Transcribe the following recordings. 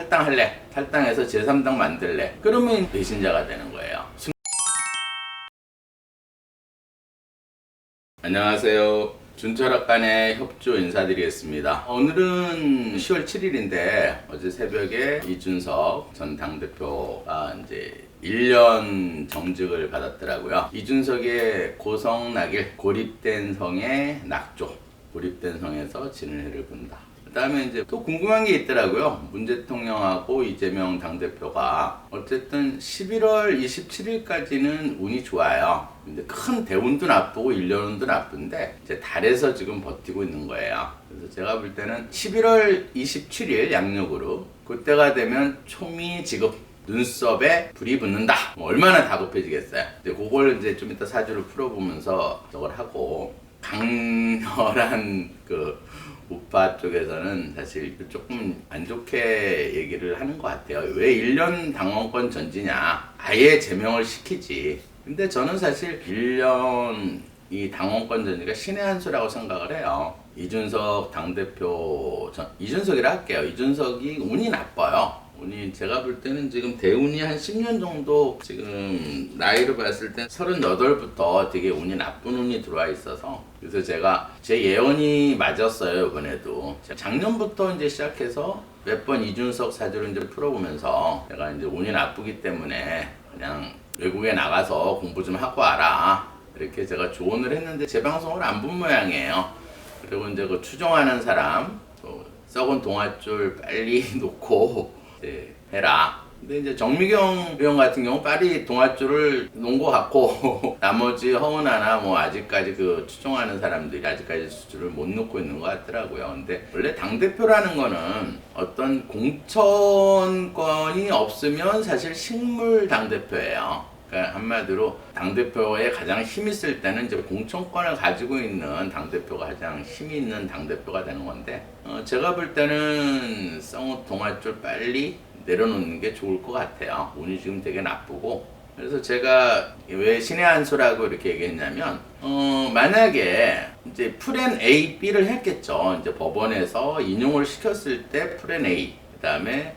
탈당할래. 탈당해서 제3당 만들래. 그러면 배신자가 되는 거예요. 안녕하세요. 준철학관의 협조 인사드리겠습니다. 오늘은 10월 7일인데 어제 새벽에 이준석 전 당대표가 이제 1년 정직을 받았더라고요. 이준석의 고성낙일, 고립된 성의 낙조, 고립된 성에서 진을해를 본다. 그 다음에 이제 또 궁금한 게 있더라고요. 문 대통령하고 이재명 당대표가 어쨌든 11월 27일까지는 운이 좋아요. 근데 큰 대운도 나쁘고 1년운도 나쁜데 이제 달에서 지금 버티고 있는 거예요. 그래서 제가 볼 때는 11월 27일 양력으로 그때가 되면 초미 지급 눈썹에 불이 붙는다. 얼마나 다급해지겠어요. 근데 그걸 이제 좀 이따 사주를 풀어보면서 저걸 하고 강렬한 그 우파 쪽에서는 사실 조금 안 좋게 얘기를 하는 것 같아요. 왜 1년 당원권 전지냐? 아예 제명을 시키지. 근데 저는 사실 1년 이 당원권 전지가 신의 한 수라고 생각을 해요. 이준석 당대표, 이준석이라 할게요. 이준석이 운이 나빠요. 운이 제가 볼 때는 지금 대운이 한 10년 정도 지금 나이로 봤을 때 38부터 되게 운이 나쁜 운이 들어와 있어서 그래서 제가 제 예언이 맞았어요. 이번에도 작년부터 이제 시작해서 몇 번 이준석 사주를 이제 풀어보면서 제가 이제 운이 나쁘기 때문에 그냥 외국에 나가서 공부 좀 하고 와라 이렇게 제가 조언을 했는데 제 방송을 안 본 모양이에요. 그리고 이제 그 추종하는 사람 썩은 동아줄 빨리 놓고 해라. 근데 이제 정미경 의원 같은 경우 빨리 동아줄을 놓은 것 같고 나머지 허은하나 뭐 아직까지 그 추종하는 사람들이 아직까지 수주를 못 놓고 있는 것 같더라고요. 근데 원래 당대표라는 거는 어떤 공천권이 없으면 사실 식물 당대표예요. 그러니까 한마디로 당대표에 가장 힘이 있을 때는 이제 공천권을 가지고 있는 당대표가 가장 힘이 있는 당대표가 되는 건데 제가 볼 때는 썩은 동아줄 빨리 내려놓는 게 좋을 것 같아요. 운이 지금 되게 나쁘고 그래서 제가 왜 신의 한 수라고 이렇게 얘기했냐면 만약에 이제 프렌 A, B를 했겠죠. 이제 법원에서 인용을 시켰을 때 프렌 A 그 다음에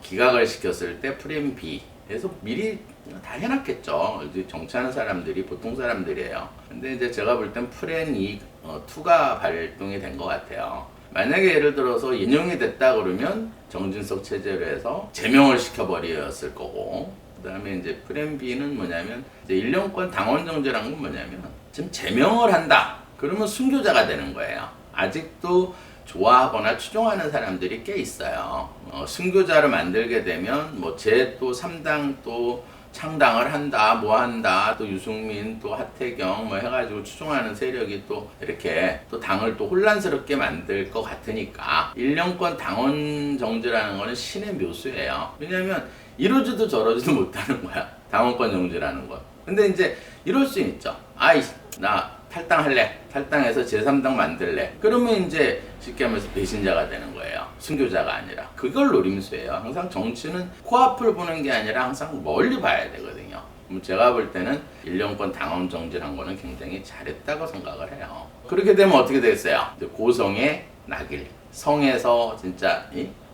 기각을 시켰을 때 프렌 B 그래서 미리 다 해놨겠죠. 이제 정치하는 사람들이 보통 사람들이에요. 근데 이제 제가 볼 땐 프렌 2가 발동이 된 것 같아요. 만약에 예를 들어서 인용이 됐다 그러면 정진석 체제로 해서 제명을 시켜버렸을 거고 그 다음에 이제 프렌 B는 뭐냐면 이제 1년권 당원 정지라는 건 뭐냐면 지금 제명을 한다. 그러면 순교자가 되는 거예요. 아직도 좋아하거나 추종하는 사람들이 꽤 있어요. 순교자를 만들게 되면 뭐 제 또 3당 또 창당을 한다, 뭐 한다, 또 유승민, 또 하태경 뭐 해가지고 추종하는 세력이 또 이렇게 또 당을 또 혼란스럽게 만들 것 같으니까 1년권 당원 정지라는 거는 신의 묘수예요. 왜냐면 이러지도 저러지도 못하는 거야. 당원권 정지라는 건. 근데 이제 이럴 수 있죠. 아이, 나 탈당할래. 탈당해서 제3당 만들래. 그러면 이제 쉽게 하면서 배신자가 되는 거예요. 순교자가 아니라. 그걸 노림수예요. 항상 정치는 코앞을 보는 게 아니라 항상 멀리 봐야 되거든요. 제가 볼 때는 1년권 당원 정지란 거는 굉장히 잘했다고 생각을 해요. 그렇게 되면 어떻게 되겠어요? 고성의 낙일. 성에서 진짜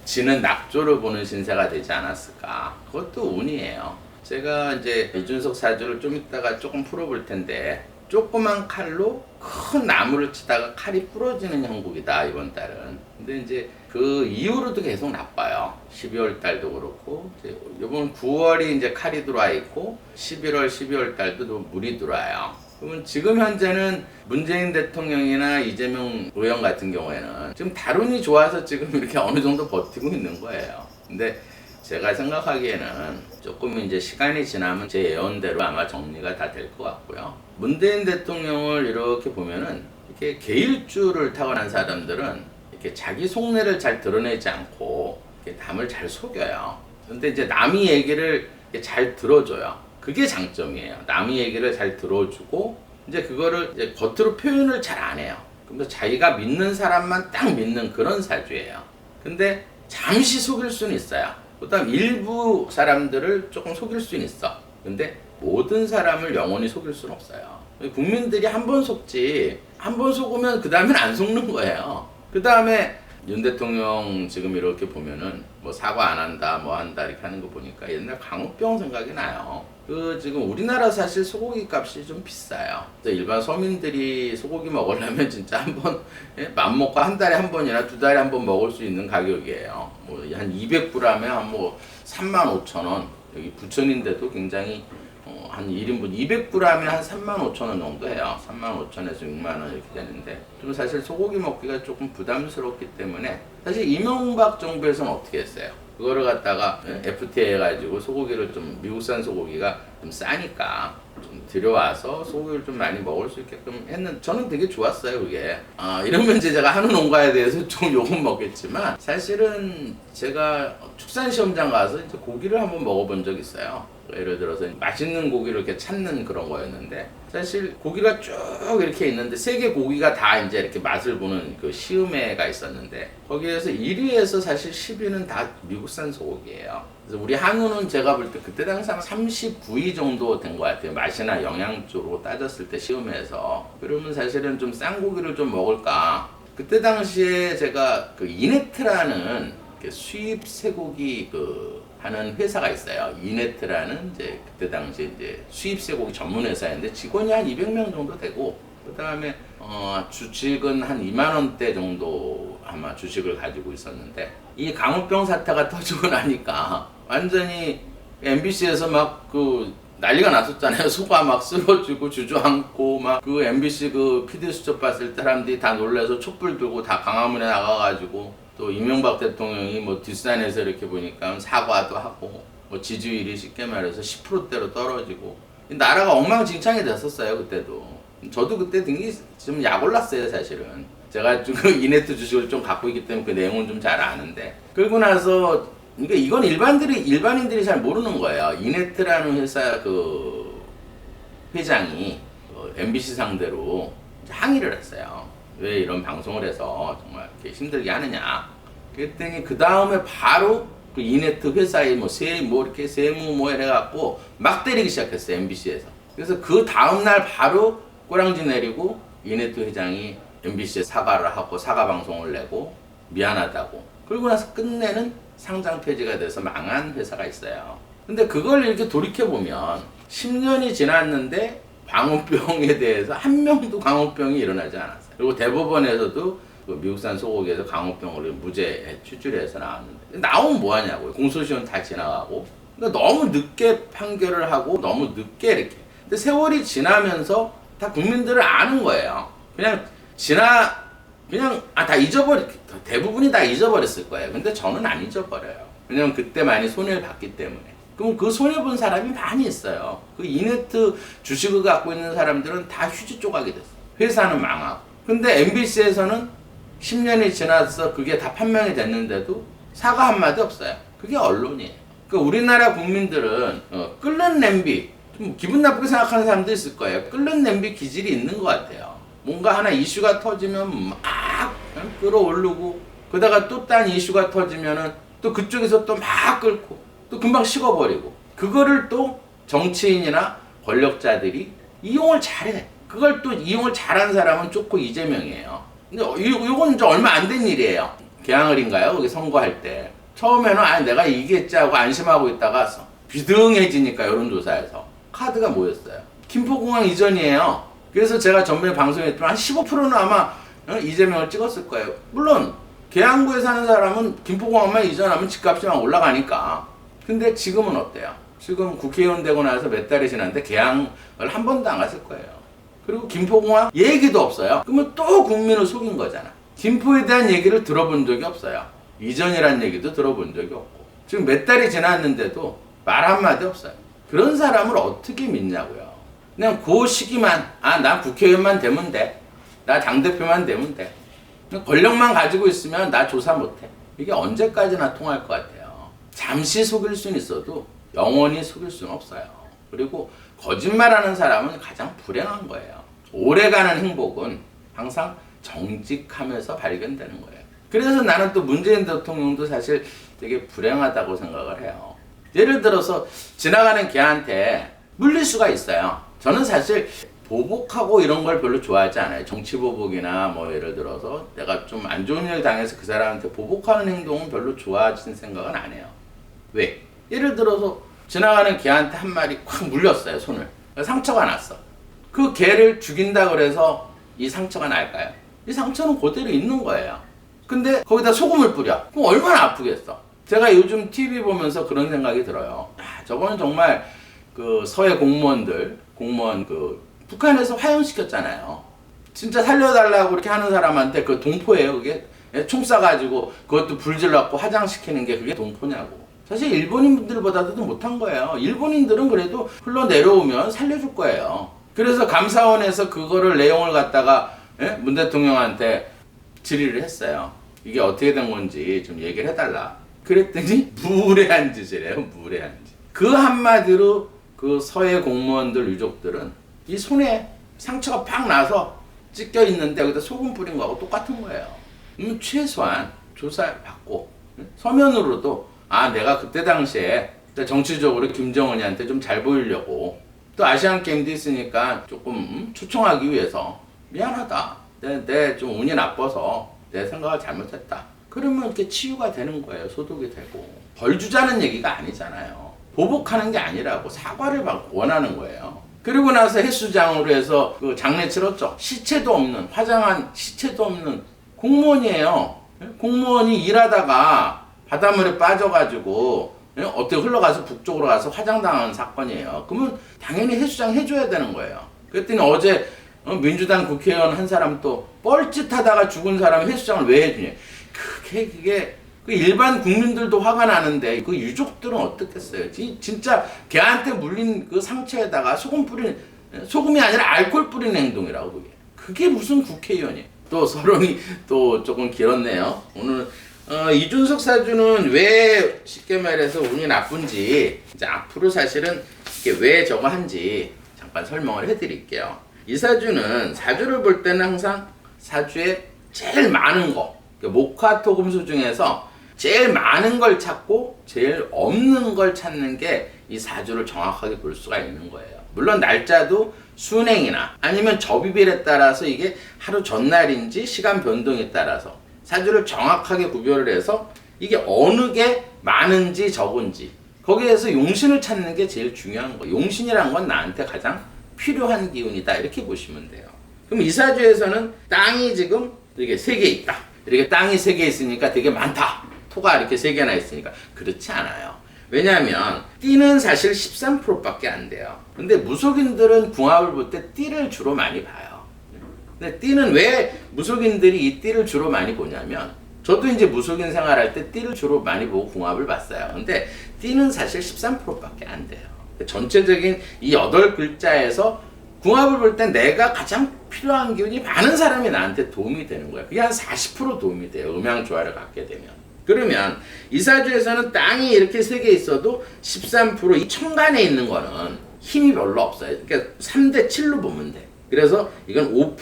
지는 낙조를 보는 신세가 되지 않았을까. 그것도 운이에요. 제가 이제 이준석 사주를 좀 이따가 조금 풀어볼 텐데 조그만 칼로 큰 나무를 치다가 칼이 부러지는 형국이다 이번 달은. 근데 이제 그 이후로도 계속 나빠요. 12월 달도 그렇고 이번 9월이 이제 칼이 들어와 있고 11월, 12월 달도 또 물이 들어와요. 그러면 지금 현재는 문재인 대통령이나 이재명 의원 같은 경우에는 지금 다룬이 좋아서 지금 이렇게 어느 정도 버티고 있는 거예요. 근데 제가 생각하기에는 조금 이제 시간이 지나면 제 예언대로 아마 정리가 다 될 것 같고요. 문재인 대통령을 이렇게 보면은 이렇게 개일주를 타고난 사람들은 이렇게 자기 속내를 잘 드러내지 않고 이렇게 남을 잘 속여요. 근데 이제 남이 얘기를 잘 들어줘요. 그게 장점이에요. 남이 얘기를 잘 들어주고 이제 그거를 이제 겉으로 표현을 잘 안 해요. 그래서 자기가 믿는 사람만 딱 믿는 그런 사주예요. 근데 잠시 속일 수는 있어요. 그다음 일부 사람들을 조금 속일 수는 있어. 근데 모든 사람을 영원히 속일 수는 없어요. 국민들이 한 번 속지 한 번 속으면 그 다음엔 안 속는 거예요. 그 다음에 윤 대통령 지금 이렇게 보면은 뭐 사과 안 한다, 뭐 한다 이렇게 하는 거 보니까 옛날 광우병 생각이 나요. 그 지금 우리나라 사실 소고기 값이 좀 비싸요. 일반 서민들이 소고기 먹으려면 진짜 한번 맘먹고 한 달에 한 번이나 두 달에 한 번 먹을 수 있는 가격이에요. 뭐 한 200g에 한 뭐 35,000원. 여기 부천인데도 굉장히 한 1인분 200g에 한 35,000원 정도 해요. 35,000원에서 6만원 이렇게 되는데 좀 사실 소고기 먹기가 조금 부담스럽기 때문에 사실 이명박 정부에서는 어떻게 했어요? 그거를 갖다가 FTA 해가지고 소고기를 좀 미국산 소고기가 좀 싸니까 좀 들여와서 소고기를 좀 많이 먹을 수 있게끔 했는 저는 되게 좋았어요 그게. 이러면 이제 제가 한우 농가에 대해서 좀 욕은 먹겠지만 사실은 제가 축산시험장 가서 이제 고기를 한번 먹어본 적 있어요. 예를 들어서 맛있는 고기를 이렇게 찾는 그런 거였는데 사실 고기가 쭉 이렇게 있는데 세계 고기가 다 이제 이렇게 맛을 보는 그 시음회가 있었는데 거기에서 1위에서 사실 10위는 다 미국산 소고기예요. 그래서 우리 한우는 제가 볼 때 그때 당시 한 39위 정도 된 것 같아요. 맛이나 영양 쪽으로 따졌을 때 시음회에서. 그러면 사실은 좀 싼 고기를 좀 먹을까. 그때 당시에 제가 그 이네트라는 수입 쇠고기 하는 회사가 있어요. 이네트라는 이제 그때 당시 이제 수입 쇠고기 전문 회사인데 직원이 한 200명 정도 되고 그다음에 주식은 한 2만 원대 정도 아마 주식을 가지고 있었는데 이 광우병 사태가 터지고 나니까 완전히 MBC에서 막 난리가 났었잖아요. 소가 막 쓰러지고 주저앉고 막 그 MBC PD 수첩 봤을 때 사람들이 다 놀라서 촛불 들고 다 광화문에 나가가지고 또 이명박 대통령이 뭐 뒷산에서 이렇게 보니까 사과도 하고 뭐 지지율이 쉽게 말해서 10%대로 떨어지고 나라가 엉망진창이 됐었어요 그때도. 저도 그때 굉장히 좀 약올랐어요 사실은. 제가 그 이네트 주식을 좀 갖고 있기 때문에 그 내용은 좀 잘 아는데 그러고 나서 그러니까 이건 일반인들이 잘 모르는 거예요. 이네트라는 회사 회장이 MBC 상대로 항의를 했어요. 왜 이런 방송을 해서 정말 이렇게 힘들게 하느냐. 그랬더니 그 다음에 바로 그 이네트 회사의 이렇게 세무 해갖고 막 때리기 시작했어요 MBC에서. 그래서 그 다음날 바로 꼬랑지 내리고 이네트 회장이 MBC에 사과를 하고 사과 방송을 내고 미안하다고. 그러고 나서 끝내는 상장 폐지가 돼서 망한 회사가 있어요. 근데 그걸 이렇게 돌이켜보면 10년이 지났는데 광우병에 대해서 한 명도 광우병이 일어나지 않았어요. 그리고 대법원에서도 미국산 소고기에서 광우병을 무죄 추출해서 나왔는데 나오면 뭐하냐고요. 공소시효는 다 지나가고 그러니까 너무 늦게 판결을 하고 너무 늦게 이렇게. 근데 세월이 지나면서 다 국민들을 아는 거예요. 다 대부분이 다 잊어버렸을 거예요. 근데 저는 안 잊어버려요. 왜냐면 그때 많이 손해를 봤기 때문에. 그럼 그 손해본 사람이 많이 있어요. 그 이네트 주식을 갖고 있는 사람들은 다 휴지 조각이 됐어. 회사는 망하고. 근데 MBC에서는 10년이 지나서 그게 다 판명이 됐는데도 사과 한마디 없어요. 그게 언론이에요. 그러니까 우리나라 국민들은 끓는 냄비, 좀 기분 나쁘게 생각하는 사람도 있을 거예요. 끓는 냄비 기질이 있는 것 같아요. 뭔가 하나 이슈가 터지면 막 끌어오르고 그러다가 또 딴 이슈가 터지면은 또 그쪽에서 또 막 끓고 또 금방 식어버리고 그거를 또 정치인이나 권력자들이 이용을 잘해. 그걸 또 이용을 잘한 사람은 좋고 이재명이에요. 근데 이건 이제 얼마 안 된 일이에요. 개항을인가요? 거기 선거할 때 처음에는 내가 이기겠지 하고 안심하고 있다가 비등해지니까 여론조사에서 카드가 뭐였어요? 김포공항 이전이에요. 그래서 제가 전번에 방송했지만 한 15%는 아마 이재명을 찍었을 거예요. 물론 계양구에 사는 사람은 김포공항만 이전하면 집값이 막 올라가니까. 근데 지금은 어때요? 지금 국회의원 되고 나서 몇 달이 지났는데 계양을 한 번도 안 갔을 거예요. 그리고 김포공항 얘기도 없어요. 그러면 또 국민을 속인 거잖아. 김포에 대한 얘기를 들어본 적이 없어요. 이전이란 얘기도 들어본 적이 없고. 지금 몇 달이 지났는데도 말 한마디 없어요. 그런 사람을 어떻게 믿냐고요. 그냥 그 시기만 나 국회의원만 되면 돼. 나 당대표만 되면 돼. 권력만 가지고 있으면 나 조사 못해. 이게 언제까지나 통할 것 같아요. 잠시 속일 수는 있어도 영원히 속일 수는 없어요. 그리고 거짓말하는 사람은 가장 불행한 거예요. 오래가는 행복은 항상 정직함에서 발견되는 거예요. 그래서 나는 또 문재인 대통령도 사실 되게 불행하다고 생각을 해요. 예를 들어서 지나가는 개한테 물릴 수가 있어요. 저는 사실 보복하고 이런 걸 별로 좋아하지 않아요. 정치 보복이나 뭐 예를 들어서 내가 좀 안 좋은 일 당해서 그 사람한테 보복하는 행동은 별로 좋아하는 생각은 안 해요. 왜? 예를 들어서 지나가는 개한테 한 마리 콱 물렸어요, 손을. 상처가 났어. 그 개를 죽인다 그래서 이 상처가 날까요? 이 상처는 그대로 있는 거예요. 근데 거기다 소금을 뿌려. 그럼 얼마나 아프겠어. 제가 요즘 TV 보면서 그런 생각이 들어요. 저거는 정말 그 서해 공무원 북한에서 화형시켰잖아요. 진짜 살려달라고 그렇게 하는 사람한테 그 동포예요, 그게? 총 쏴가지고 그것도 불질렀고 화장시키는 게 그게 동포냐고. 사실 일본인들보다도 못한 거예요. 일본인들은 그래도 흘러내려오면 살려줄 거예요. 그래서 감사원에서 그거를 내용을 갖다가 문 대통령한테 질의를 했어요. 이게 어떻게 된 건지 좀 얘기를 해달라. 그랬더니 무례한 짓이래요. 무례한 짓. 그 한마디로 그 서해 공무원들 유족들은 이 손에 상처가 팍 나서 찢겨 있는데 여기다 소금 뿌린 거하고 똑같은 거예요. 최소한 조사받고 서면으로도 내가 그때 당시에 정치적으로 김정은이한테 좀 잘 보이려고 또 아시안 게임도 있으니까 조금 초청하기 위해서 미안하다. 내 좀 운이 나빠서 내 생각을 잘못했다. 그러면 이렇게 치유가 되는 거예요. 소독이 되고. 벌 주자는 얘기가 아니잖아요. 보복하는 게 아니라고 사과를 원하는 거예요. 그리고 나서 헬스장으로 해서 그 장례 치렀죠. 시체도 없는, 화장한 시체도 없는 공무원이에요. 공무원이 일하다가 바닷물에 빠져가지고 어떻게 흘러가서 북쪽으로 가서 화장당한 사건이에요. 그러면 당연히 해수장 해줘야 되는 거예요. 그랬더니 어제 민주당 국회의원 한 사람 또 뻘짓하다가 죽은 사람이 해수장을 왜 해주냐. 그게 그 일반 국민들도 화가 나는데 그 유족들은 어떻겠어요? 진짜 걔한테 물린 그 상처에다가 소금이 아니라 알코올 뿌리는 행동이라고 그게 무슨 국회의원이에요? 또 서론이 또 조금 길었네요. 오늘 이준석 사주는 왜 쉽게 말해서 운이 나쁜지 이제 앞으로 사실은 이게 왜 저거 한지 잠깐 설명을 해드릴게요. 이 사주는 사주를 볼 때는 항상 사주에 제일 많은 거, 목화토금수 중에서 제일 많은 걸 찾고 제일 없는 걸 찾는 게 이 사주를 정확하게 볼 수가 있는 거예요. 물론 날짜도 순행이나 아니면 접입일에 따라서 이게 하루 전날인지 시간 변동에 따라서 사주를 정확하게 구별을 해서 이게 어느 게 많은지 적은지 거기에서 용신을 찾는 게 제일 중요한 거예요. 용신이란 건 나한테 가장 필요한 기운이다 이렇게 보시면 돼요. 그럼 이 사주에서는 땅이 지금 이렇게 3개 있다. 이렇게 땅이 3개 있으니까 되게 많다. 토가 이렇게 3개나 있으니까 그렇지 않아요. 왜냐하면 띠는 사실 13%밖에 안 돼요. 근데 무속인들은 궁합을 볼 때 띠를 주로 많이 봐요. 근데 띠는 왜 무속인들이 이 띠를 주로 많이 보냐면 저도 이제 무속인 생활할 때 띠를 주로 많이 보고 궁합을 봤어요. 근데 띠는 사실 13%밖에 안 돼요. 전체적인 이 8글자에서 궁합을 볼 때 내가 가장 필요한 기운이 많은 사람이 나한테 도움이 되는 거예요. 그게 한 40% 도움이 돼요. 음양 조화를 갖게 되면. 그러면 이 사주에서는 땅이 이렇게 3개 있어도 13%이 천간에 있는 거는 힘이 별로 없어요. 그러니까 3대 7로 보면 돼. 그래서 이건 5%,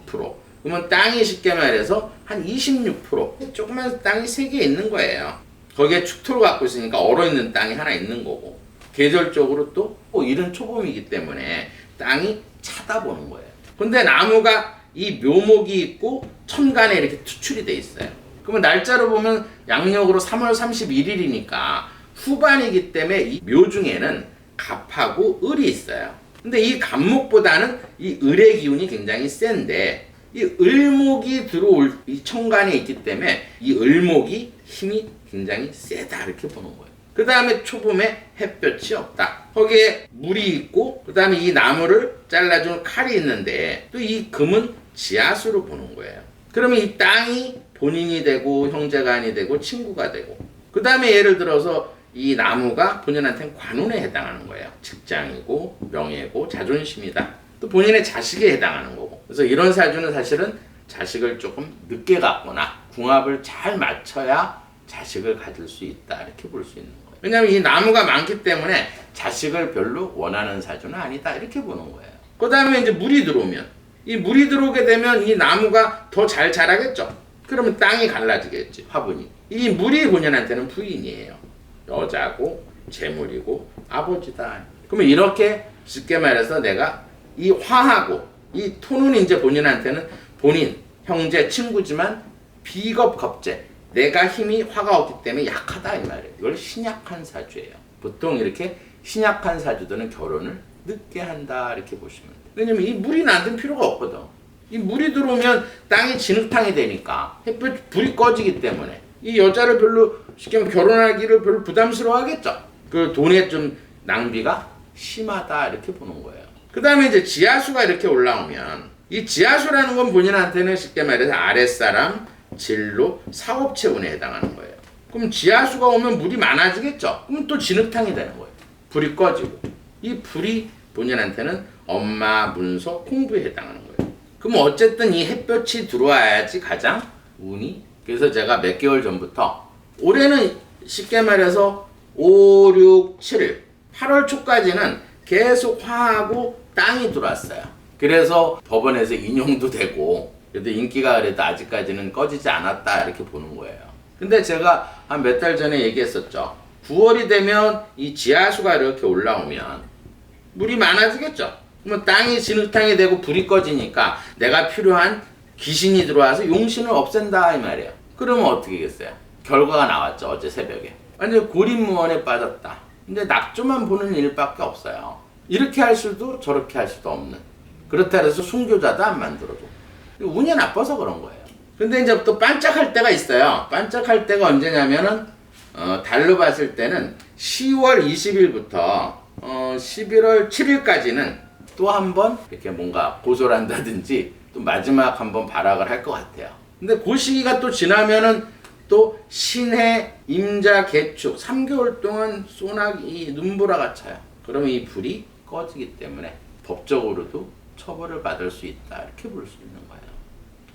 9%. 그러면 땅이 쉽게 말해서 한 26%. 조그만 땅이 3개 있는 거예요. 거기에 축토를 갖고 있으니까 얼어있는 땅이 하나 있는 거고. 계절적으로 또 이른 초봄이기 때문에 땅이 쳐다보는 거예요. 근데 나무가 이 묘목이 있고 천간에 이렇게 투출이 돼 있어요. 그러면 날짜로 보면 양력으로 3월 31일이니까 후반이기 때문에 이 묘 중에는 갑하고 을이 있어요. 근데 이 갑목보다는 이 을의 기운이 굉장히 센데 이 을목이 들어올 이 천간에 있기 때문에 이 을목이 힘이 굉장히 세다 이렇게 보는 거예요. 그 다음에 초봄에 햇볕이 없다. 거기에 물이 있고 그 다음에 이 나무를 잘라준 칼이 있는데 또 이 금은 지하수로 보는 거예요. 그러면 이 땅이 본인이 되고 형제간이 되고 친구가 되고 그 다음에 예를 들어서 이 나무가 본인한테는 관운에 해당하는 거예요. 직장이고 명예고 자존심이다. 또 본인의 자식에 해당하는 거고. 그래서 이런 사주는 사실은 자식을 조금 늦게 갖거나 궁합을 잘 맞춰야 자식을 가질 수 있다 이렇게 볼 수 있는 거예요. 왜냐하면 이 나무가 많기 때문에 자식을 별로 원하는 사주는 아니다 이렇게 보는 거예요. 그 다음에 이제 물이 들어오면 이 물이 들어오게 되면 이 나무가 더 잘 자라겠죠. 그러면 땅이 갈라지겠지. 화분이. 이 물이 본인한테는 부인이에요. 여자고 재물이고 아버지다. 그러면 이렇게 쉽게 말해서 내가 이 화하고 이 토는 이제 본인한테는 본인, 형제, 친구지만 비겁 겁제. 내가 힘이 화가 없기 때문에 약하다 이 말이에요. 이걸 신약한 사주예요. 보통 이렇게 신약한 사주들은 결혼을 늦게 한다 이렇게 보시면 돼요. 왜냐면 이 물이 나는 필요가 없거든. 이 물이 들어오면 땅이 진흙탕이 되니까 햇볕 불이 꺼지기 때문에 이 여자를 별로 쉽게 말하면 결혼하기를 별로 부담스러워하겠죠. 그 돈의 좀 낭비가 심하다 이렇게 보는 거예요. 그 다음에 이제 지하수가 이렇게 올라오면 이 지하수라는 건 본인한테는 쉽게 말해서 아랫사람, 진로, 사업체 운에 해당하는 거예요. 그럼 지하수가 오면 물이 많아지겠죠. 그럼 또 진흙탕이 되는 거예요. 불이 꺼지고 이 불이 본인한테는 엄마, 문서, 공부에 해당하는 거예요. 그럼 어쨌든 이 햇볕이 들어와야지 가장 운이. 그래서 제가 몇 개월 전부터 올해는 쉽게 말해서 5, 6, 7, 8월 초까지는 계속 화하고 땅이 들어왔어요. 그래서 법원에서 인용도 되고 그래도 인기가 그래도 아직까지는 꺼지지 않았다 이렇게 보는 거예요. 근데 제가 한 몇 달 전에 얘기했었죠. 9월이 되면 이 지하수가 이렇게 올라오면 물이 많아지겠죠. 그러면 땅이 진흙탕이 되고 불이 꺼지니까 내가 필요한 귀신이 들어와서 용신을 없앤다 이 말이에요. 그러면 어떻게 겠어요? 결과가 나왔죠. 어제 새벽에. 완전 고립무원에 빠졌다. 근데 낙조만 보는 일밖에 없어요. 이렇게 할 수도 저렇게 할 수도 없는. 그렇다 해서 순교자도 안 만들어줘. 운이 나빠서 그런 거예요. 근데 이제 또 반짝할 때가 있어요. 반짝할 때가 언제냐면은 달로 봤을 때는 10월 20일부터 11월 7일까지는 또 한 번 이렇게 뭔가 고소를 한다든지 또 마지막 한번 발악을 할 것 같아요. 근데 그 시기가 또 지나면은 또 신해, 임자, 개축 3개월 동안 소나기 눈보라가 차요. 그러면 이 불이 꺼지기 때문에 법적으로도 처벌을 받을 수 있다 이렇게 볼 수 있는 거예요.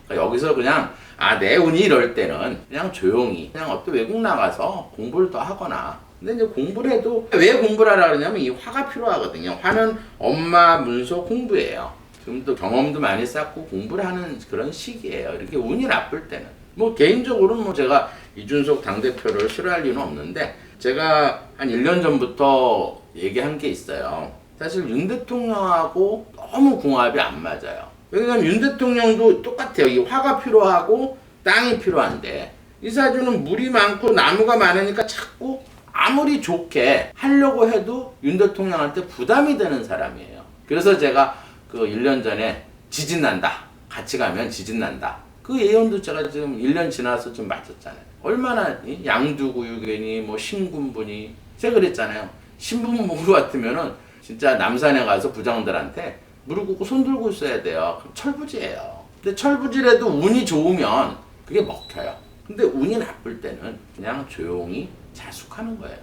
그러니까 여기서 그냥 내 운이 이럴 때는 그냥 조용히 그냥 어떤 외국 나가서 공부를 더 하거나. 근데 이제 공부를 해도 왜 공부를 하라 그러냐면 이 화가 필요하거든요. 화는 엄마, 문서, 공부예요. 지금 또 경험도 많이 쌓고 공부를 하는 그런 시기예요. 이렇게 운이 나쁠 때는. 뭐 개인적으로는 뭐 제가 이준석 당대표를 싫어할 이유는 없는데 제가 한 1년 전부터 얘기한 게 있어요. 사실 윤 대통령하고 너무 궁합이 안 맞아요. 왜냐면 윤 대통령도 똑같아요. 이 화가 필요하고 땅이 필요한데 이 사주는 물이 많고 나무가 많으니까 자꾸 아무리 좋게 하려고 해도 윤 대통령한테 부담이 되는 사람이에요. 그래서 제가 그 1년 전에 지진 난다. 같이 가면 지진 난다. 그 예언도 제가 지금 1년 지나서 좀 맞췄잖아요. 얼마나 양두구육이니 뭐 신군분이 제가 그랬잖아요. 신분무구 같으면은 진짜 남산에 가서 부장들한테 무릎 꿇고 손 들고 있어야 돼요. 그럼 철부지예요. 근데 철부지라도 운이 좋으면 그게 먹혀요. 근데 운이 나쁠 때는 그냥 조용히 자숙하는 거예요.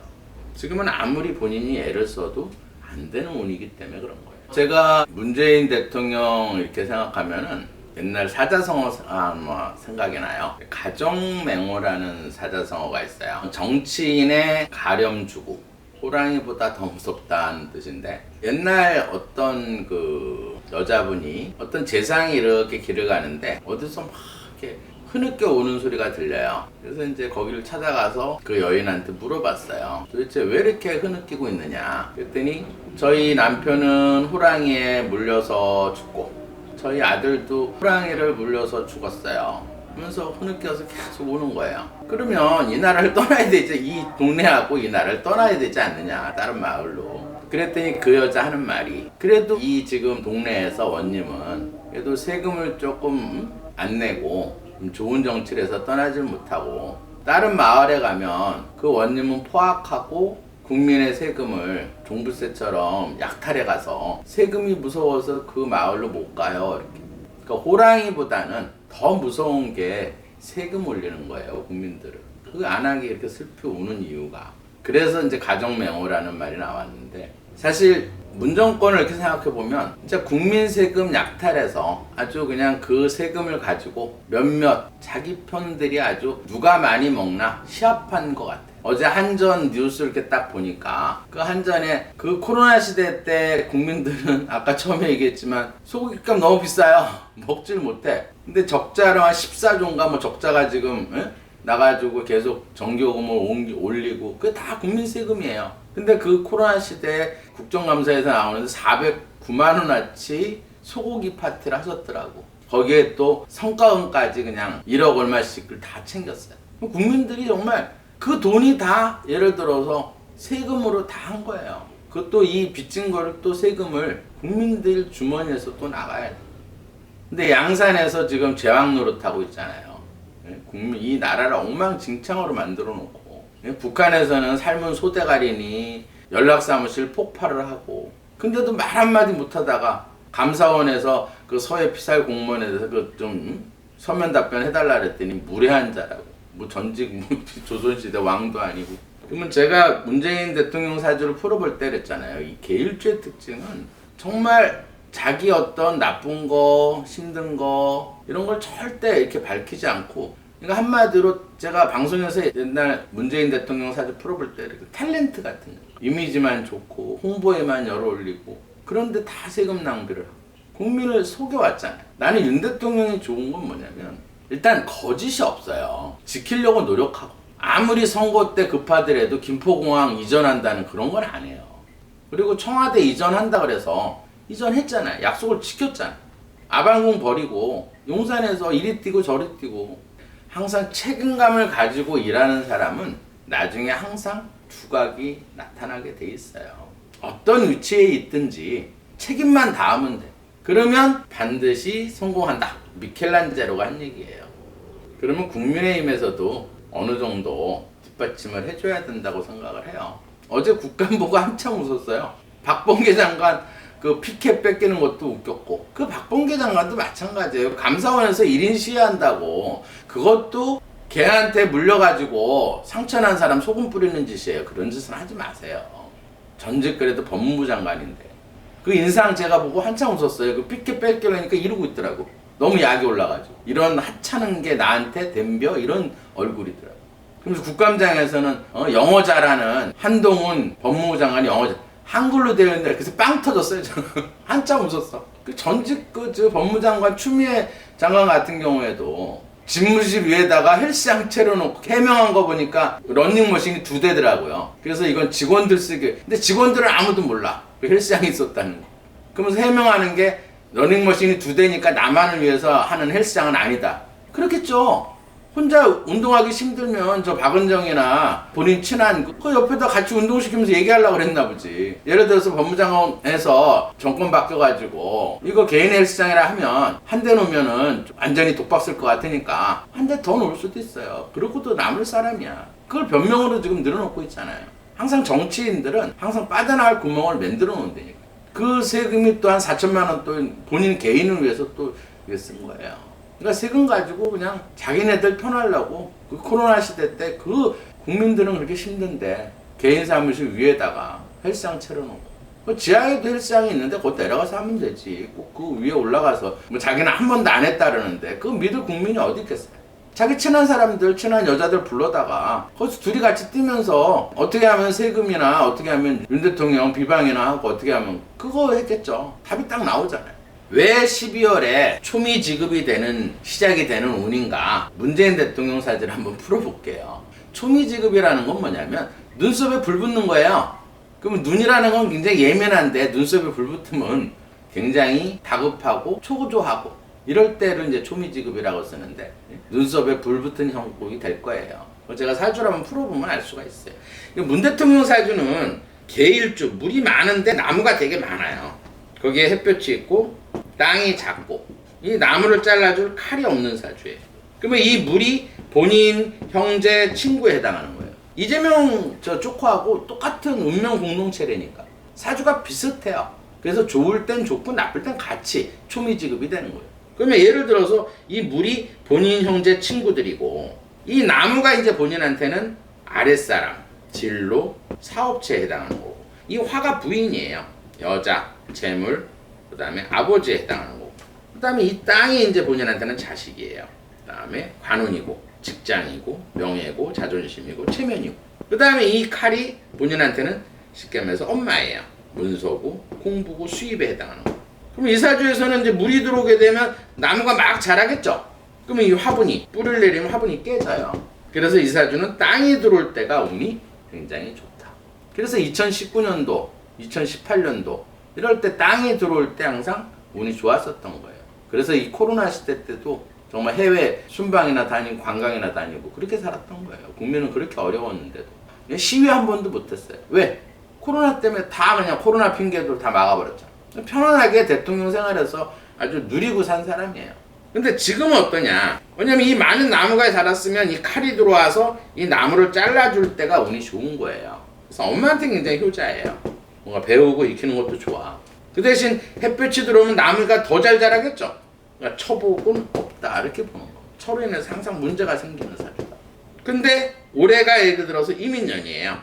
지금은 아무리 본인이 애를 써도 안 되는 운이기 때문에 그런 거예요. 제가 문재인 대통령 이렇게 생각하면은 옛날 사자성어 생각이 나요. 가정맹호라는 사자성어가 있어요. 정치인의 가렴주고 호랑이보다 더 무섭다는 뜻인데 옛날 어떤 그 여자분이 어떤 재상이 이렇게 길을 가는데 어디서 막 이렇게 흐느껴 오는 소리가 들려요. 그래서 이제 거기를 찾아가서 그 여인한테 물어봤어요. 도대체 왜 이렇게 흐느끼고 있느냐. 그랬더니 저희 남편은 호랑이에 물려서 죽고 저희 아들도 호랑이를 물려서 죽었어요. 하면서 흐느껴서 계속 오는 거예요. 그러면 이 나라를 떠나야 되지. 이 동네하고 이 나라를 떠나야 되지 않느냐. 다른 마을로. 그랬더니 그 여자 하는 말이 그래도 이 지금 동네에서 원님은 그래도 세금을 조금 안 내고 좋은 정치를 해서 떠나질 못하고 다른 마을에 가면 그 원님은 포악하고 국민의 세금을 종부세처럼 약탈해 가서 세금이 무서워서 그 마을로 못 가요. 이렇게. 그러니까 호랑이보다는 더 무서운 게 세금 올리는 거예요. 국민들은. 그거 안 하게 이렇게 슬피 우는 이유가. 그래서 이제 가정맹호라는 말이 나왔는데 사실 문정권을 이렇게 생각해 보면 진짜 국민 세금 약탈해서 아주 그냥 그 세금을 가지고 몇몇 자기 편들이 아주 누가 많이 먹나 시합한 것 같아요. 어제 한전 뉴스 이렇게 딱 보니까 그 한전에 그 코로나 시대 때 국민들은 아까 처음에 얘기했지만 소고기값 너무 비싸요. 먹질 못해. 근데 적자로 한 14조인가 뭐 적자가 지금 나가지고 계속 전기요금을 올리고 그게 다 국민 세금이에요. 근데 그 코로나 시대에 국정감사에서 나오는데 409만 원어치 소고기 파티를 하셨더라고. 거기에 또 성과금까지 그냥 1억 얼마씩을 다 챙겼어요. 국민들이 정말 그 돈이 다 예를 들어서 세금으로 다 한 거예요. 그것도 이 빚진 거를 또 세금을 국민들 주머니에서 또 나가야 돼. 근데 양산에서 지금 제왕 노릇하고 있잖아요. 이 나라를 엉망진창으로 만들어 놓고, 북한에서는 삶은 소대가리니 연락사무실 폭발을 하고, 근데도 말 한마디 못하다가 감사원에서 그 서해 피살 공무원에 대해서 그 좀 서면 답변 해달라 그랬더니 무례한 자라고. 뭐 전직 조선시대 왕도 아니고. 그러면 제가 문재인 대통령 사주를 풀어볼 때 그랬잖아요. 이 계일주의 특징은 정말 자기 어떤 나쁜 거, 힘든 거 이런 걸 절대 이렇게 밝히지 않고, 그러니까 한마디로 제가 방송에서 옛날 문재인 대통령 사주 풀어볼 때 탤런트 같은 거, 이미지만 좋고 홍보에만 열어 올리고 그런데 다 세금 낭비를 하고 국민을 속여왔잖아요. 나는 윤 대통령이 좋은 건 뭐냐면 일단 거짓이 없어요. 지키려고 노력하고 아무리 선거 때 급하더라도 김포공항 이전한다는 그런 건 안 해요. 그리고 청와대 이전한다 그래서 이전했잖아요. 약속을 지켰잖아요. 아방궁 버리고 용산에서 이리 뛰고 저리 뛰고 항상 책임감을 가지고 일하는 사람은 나중에 항상 두각이 나타나게 돼 있어요. 어떤 위치에 있든지 책임만 다하면 돼. 그러면 반드시 성공한다. 미켈란젤로가 한 얘기예요. 그러면 국민의힘에서도 어느 정도 뒷받침을 해줘야 된다고 생각을 해요. 어제 국간보고 한참 웃었어요. 박범계 장관 그 피켓 뺏기는 것도 웃겼고, 그 박범계 장관도 마찬가지예요. 감사원에서 1인 시위한다고 그것도 걔한테 물려가지고 상처난 사람 소금 뿌리는 짓이에요. 그런 짓은 하지 마세요. 전직 그래도 법무부 장관인데 그 인상 제가 보고 한참 웃었어요. 그 피켓 뺏기려니까 이러고 있더라고. 너무 약이 올라가지고 이런 하찮은 게 나한테 덤벼 이런 얼굴이더라고. 그러면서 국감장에서는 영어 잘하는 한동훈 법무부 장관이 영어 잘 한글로 되어 있는데 그래서 빵 터졌어요. 저는 한참 웃었어. 그 전직 저 법무장관 추미애 장관 같은 경우에도 집무실 위에다가 헬스장 차려놓고 해명한 거 보니까 러닝머신이 2대더라고요. 그래서 이건 직원들 쓰기. 근데 직원들은 아무도 몰라. 그 헬스장이 있었다는 거. 그러면서 해명하는 게 러닝머신이 2대니까 나만을 위해서 하는 헬스장은 아니다. 그렇겠죠. 혼자 운동하기 힘들면 저 박은정이나 본인 친한 그 옆에다 같이 운동시키면서 얘기하려고 그랬나 보지. 예를 들어서 법무장관에서 정권 바뀌어가지고 이거 개인 헬스장이라 하면 한 대 놓으면은 완전히 독박 쓸 것 같으니까 한 대 더 놓을 수도 있어요. 그러고도 남을 사람이야. 그걸 변명으로 지금 늘어놓고 있잖아요. 항상 정치인들은 항상 빠져나갈 구멍을 만들어 놓는다니까. 그 세금이 또 한 4천만 원 또 본인 개인을 위해서 또 쓴 거예요. 그러니까 세금 가지고 그냥 자기네들 편하려고 그 코로나 시대 때 그 국민들은 그렇게 힘든데 개인 사무실 위에다가 헬스장 차려놓고 그 지하에도 헬스장이 있는데 거기 내려가서 하면 되지. 꼭 그 위에 올라가서 뭐 자기는 한 번도 안 했다 그러는데 그 믿을 국민이 어디 있겠어요. 자기 친한 사람들 친한 여자들 불러다가 거기서 둘이 같이 뛰면서 어떻게 하면 세금이나 어떻게 하면 윤 대통령 비방이나 하고 어떻게 하면 그거 했겠죠. 답이 딱 나오잖아요. 왜 12월에 초미 지급이 되는 시작이 되는 운인가? 문재인 대통령 사진을 한번 풀어볼게요. 초미 지급이라는 건 뭐냐면 눈썹에 불 붙는 거예요. 그러면 눈이라는 건 굉장히 예민한데 눈썹에 불 붙으면 굉장히 다급하고 초조하고 이럴 때를 이제 초미 지급이라고 쓰는데 눈썹에 불 붙은 형국이 될 거예요. 제가 사주를 한번 풀어보면 알 수가 있어요. 문 대통령 사주는 계일주 물이 많은데 나무가 되게 많아요. 거기에 햇볕이 있고 땅이 작고 이 나무를 잘라줄 칼이 없는 사주예요. 그러면 이 물이 본인, 형제, 친구에 해당하는 거예요. 이재명 저 조커하고 똑같은 운명 공동체라니까. 사주가 비슷해요. 그래서 좋을 땐 좋고 나쁠 땐 같이 초미 지급이 되는 거예요. 그러면 예를 들어서 이 물이 본인, 형제, 친구들이고 이 나무가 이제 본인한테는 아랫사람, 진로, 사업체에 해당하는 거고 이 화가 부인이에요. 여자, 재물, 그 다음에 아버지에 해당하는 거고 그 다음에 이 땅이 이제 본인한테는 자식이에요. 그 다음에 관운이고 직장이고 명예고 자존심이고 체면이고 그 다음에 이 칼이 본인한테는 쉽게 말해서 엄마예요. 문서고 공부고 수입에 해당하는 거. 그럼 이 사주에서는 이제 물이 들어오게 되면 나무가 막 자라겠죠. 그러면 이 화분이 뿌리를 내리면 화분이 깨져요. 그래서 이사주는 땅이 들어올 때가 운이 굉장히 좋다. 그래서 2019년도, 2018년도 이럴 때 땅이 들어올 때 항상 운이 좋았었던 거예요. 그래서 이 코로나 시대 때도 정말 해외 순방이나 다니고 관광이나 다니고 그렇게 살았던 거예요. 국민은 그렇게 어려웠는데도 시위 한 번도 못했어요. 왜? 코로나 때문에 다 그냥 코로나 핑계로 다 막아버렸잖아. 편안하게 대통령 생활에서 아주 누리고 산 사람이에요. 근데 지금은 어떠냐? 왜냐면 이 많은 나무가 자랐으면 이 칼이 들어와서 이 나무를 잘라줄 때가 운이 좋은 거예요. 그래서 엄마한테 굉장히 효자예요. 뭔가 배우고 익히는 것도 좋아. 그 대신 햇볕이 들어오면 나무가 더 잘 자라겠죠? 그러니까 처복은 없다 이렇게 보는 거. 처로 인해서 항상 문제가 생기는 사주다. 근데 올해가 예를 들어서 이민년이에요.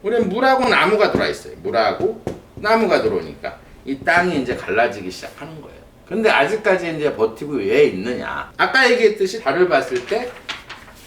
올해는 물하고 나무가 들어와 있어요. 물하고 나무가 들어오니까 이 땅이 이제 갈라지기 시작하는 거예요. 근데 아직까지 이제 버티고 왜 있느냐? 아까 얘기했듯이 달을 봤을 때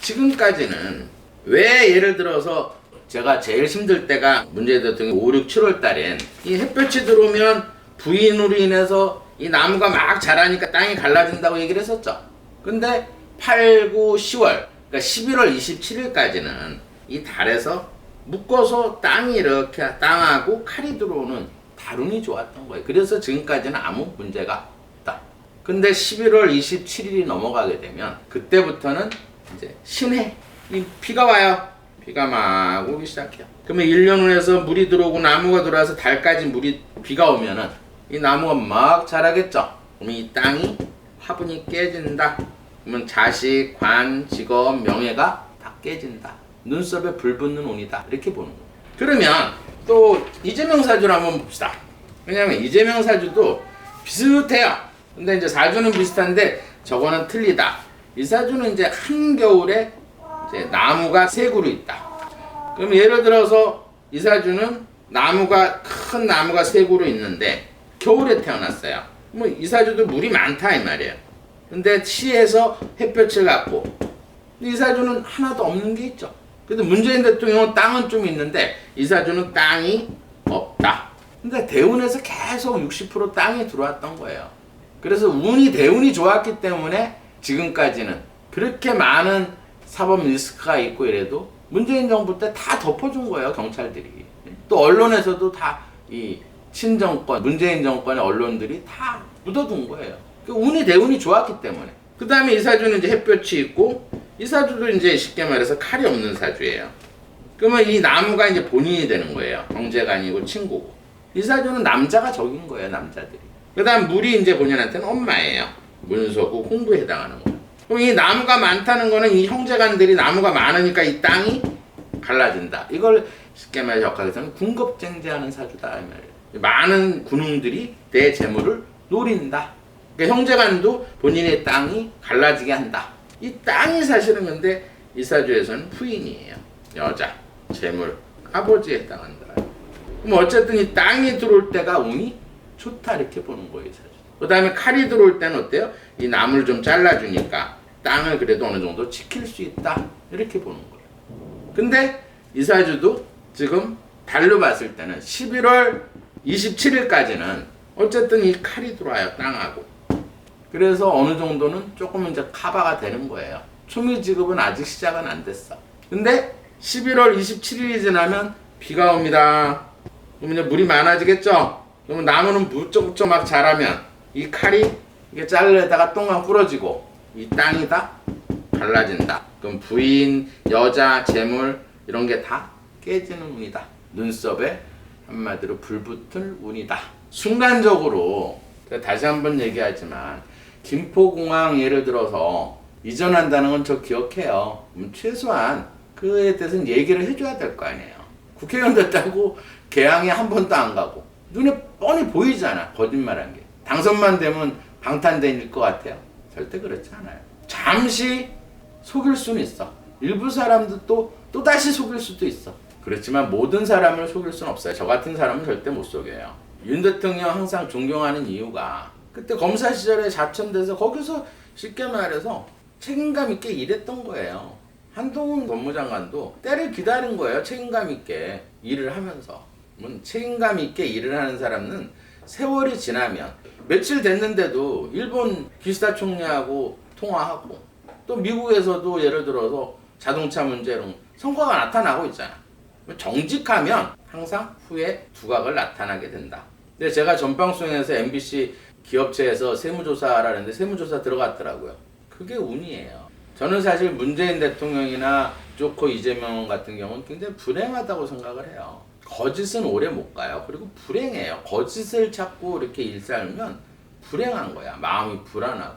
지금까지는 왜 예를 들어서 제가 제일 힘들 때가 문재인 대통령 5, 6, 7월 달엔 이 햇볕이 들어오면 부인으로 인해서 이 나무가 막 자라니까 땅이 갈라진다고 얘기를 했었죠. 근데 8, 9, 10월 그러니까 11월 27일까지는 이 달에서 묶어서 땅이 이렇게 땅하고 칼이 들어오는 달운이 좋았던 거예요. 그래서 지금까지는 아무 문제가 없다. 근데 11월 27일이 넘어가게 되면 그때부터는 이제 신해 이 비가 와요. 비가 막 오기 시작해요. 그러면 1년 후에서 물이 들어오고 나무가 들어와서 달까지 비가 오면은 이 나무가 막 자라겠죠. 그러면 이 땅이 화분이 깨진다. 그러면 자식, 관, 직업, 명예가 다 깨진다. 눈썹에 불 붙는 운이다. 이렇게 보는 거예요. 그러면 또 이재명 사주를 한번 봅시다. 왜냐면 이재명 사주도 비슷해요. 근데 이제 사주는 비슷한데 저거는 틀리다. 이 사주는 이제 한겨울에 이제 나무가 세 그루 있다. 그럼 예를 들어서 이 사주는 큰 나무가 세 그루 있는데 겨울에 태어났어요. 뭐 이 사주도 물이 많다 이 말이에요. 근데 시에서 햇볕을 갖고 이 사주는 하나도 없는 게 있죠. 근데 문재인 대통령은 땅은 좀 있는데 이 사주는 땅이 없다. 근데 대운에서 계속 60% 땅이 들어왔던 거예요. 그래서 대운이 좋았기 때문에 지금까지는 그렇게 많은 사법 리스크가 있고 이래도 문재인 정부 때 다 덮어준 거예요, 경찰들이. 또 언론에서도 다 이 친정권, 문재인 정권의 언론들이 다 묻어둔 거예요. 대운이 좋았기 때문에. 그 다음에 이 사주는 이제 햇볕이 있고, 이 사주도 이제 쉽게 말해서 칼이 없는 사주예요. 그러면 이 나무가 이제 본인이 되는 거예요. 형제가 아니고 친구고. 이 사주는 남자가 적인 거예요, 남자들이. 그 다음 물이 이제 본인한테는 엄마예요. 문서고 홍부에 해당하는 거예요. 그럼 이 나무가 많다는 거는 이 형제간들이 나무가 많으니까 이 땅이 갈라진다. 이걸 쉽게 말해 역학에서는 군겁쟁제하는 사주다. 이 말이에요. 많은 군웅들이 내 재물을 노린다. 그러니까 형제간도 본인의 땅이 갈라지게 한다. 이 땅이 사실은 근데 이 사주에서는 부인이에요. 여자, 재물, 아버지에 해당한다. 그럼 어쨌든 이 땅이 들어올 때가 운이 좋다 이렇게 보는 거예요. 사주. 그 다음에 칼이 들어올 때는 어때요? 이 나무를 좀 잘라주니까 땅을 그래도 어느 정도 지킬 수 있다 이렇게 보는 거예요. 근데 이 사주도 지금 달로 봤을 때는 11월 27일까지는 어쨌든 이 칼이 들어와요. 땅하고. 그래서 어느 정도는 조금 이제 커버가 되는 거예요. 초미 지급은 아직 시작은 안 됐어. 근데 11월 27일이 지나면 비가 옵니다. 그럼 이제 물이 많아지겠죠? 그러면 나무는 무쩍무쩍 막 자라면 이 칼이 이게 잘려다가 똥강 부러지고 이 땅이 다 갈라진다. 그럼 부인, 여자, 재물 이런 게 다 깨지는 운이다. 눈썹에 한마디로 불붙을 운이다. 순간적으로 다시 한번 얘기하지만 김포공항 예를 들어서 이전한다는 건 저 기억해요. 최소한 그에 대해서는 얘기를 해줘야 될 거 아니에요. 국회의원 됐다고 개항에 한 번도 안 가고 눈에 뻔히 보이잖아. 거짓말한 게. 당선만 되면 방탄될 것 같아요. 절대 그렇지 않아요. 잠시 속일 수는 있어. 일부 사람도 또 다시 속일 수도 있어. 그렇지만 모든 사람을 속일 수는 없어요. 저 같은 사람은 절대 못 속여요. 윤 대통령 항상 존경하는 이유가 그때 검사 시절에 자천돼서 거기서 쉽게 말해서 책임감 있게 일했던 거예요. 한동훈 법무장관도 때를 기다린 거예요. 책임감 있게 일을 하면서. 책임감 있게 일을 하는 사람은 세월이 지나면 며칠 됐는데도 일본 기시다 총리하고 통화하고 또 미국에서도 예를 들어서 자동차 문제 이런 성과가 나타나고 있잖아. 정직하면 항상 후에 두각을 나타나게 된다. 근데 제가 전방송에서 MBC 기업체에서 세무조사라는데 세무조사 들어갔더라고요. 그게 운이에요. 저는 사실 문재인 대통령이나 조코 이재명 같은 경우는 굉장히 불행하다고 생각을 해요. 거짓은 오래 못 가요. 그리고 불행해요. 거짓을 찾고 이렇게 일살면 불행한 거야. 마음이 불안하고.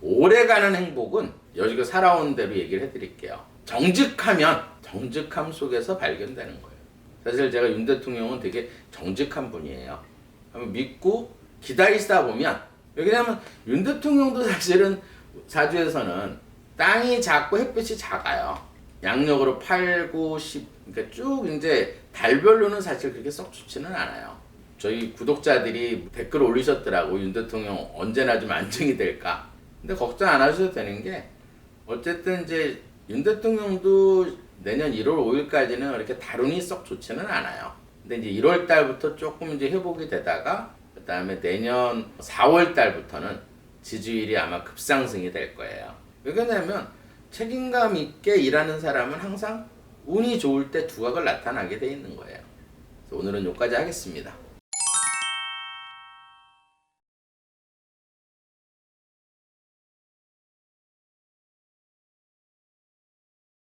오래가는 행복은 여지껏 살아온 대로 얘기를 해드릴게요. 정직하면 정직함 속에서 발견되는 거예요. 사실 제가 윤 대통령은 되게 정직한 분이에요. 믿고 기다리다 보면, 왜냐면 윤 대통령도 사실은 사주에서는 땅이 작고 햇빛이 작아요. 양력으로 8, 9, 10, 그러니까 쭉 이제 달별로는 사실 그렇게 썩 좋지는 않아요. 저희 구독자들이 댓글 올리셨더라고. 윤 대통령 언제나 좀 안정이 될까? 근데 걱정 안 하셔도 되는 게, 어쨌든 이제 윤 대통령도 내년 1월 5일까지는 이렇게 다룬이 썩 좋지는 않아요. 근데 이제 1월 달부터 조금 이제 회복이 되다가, 그 다음에 내년 4월 달부터는 지지율이 아마 급상승이 될 거예요. 왜냐면 책임감 있게 일하는 사람은 항상 운이 좋을 때 두각을 나타나게 돼 있는 거예요. 그래서 오늘은 여기까지 하겠습니다.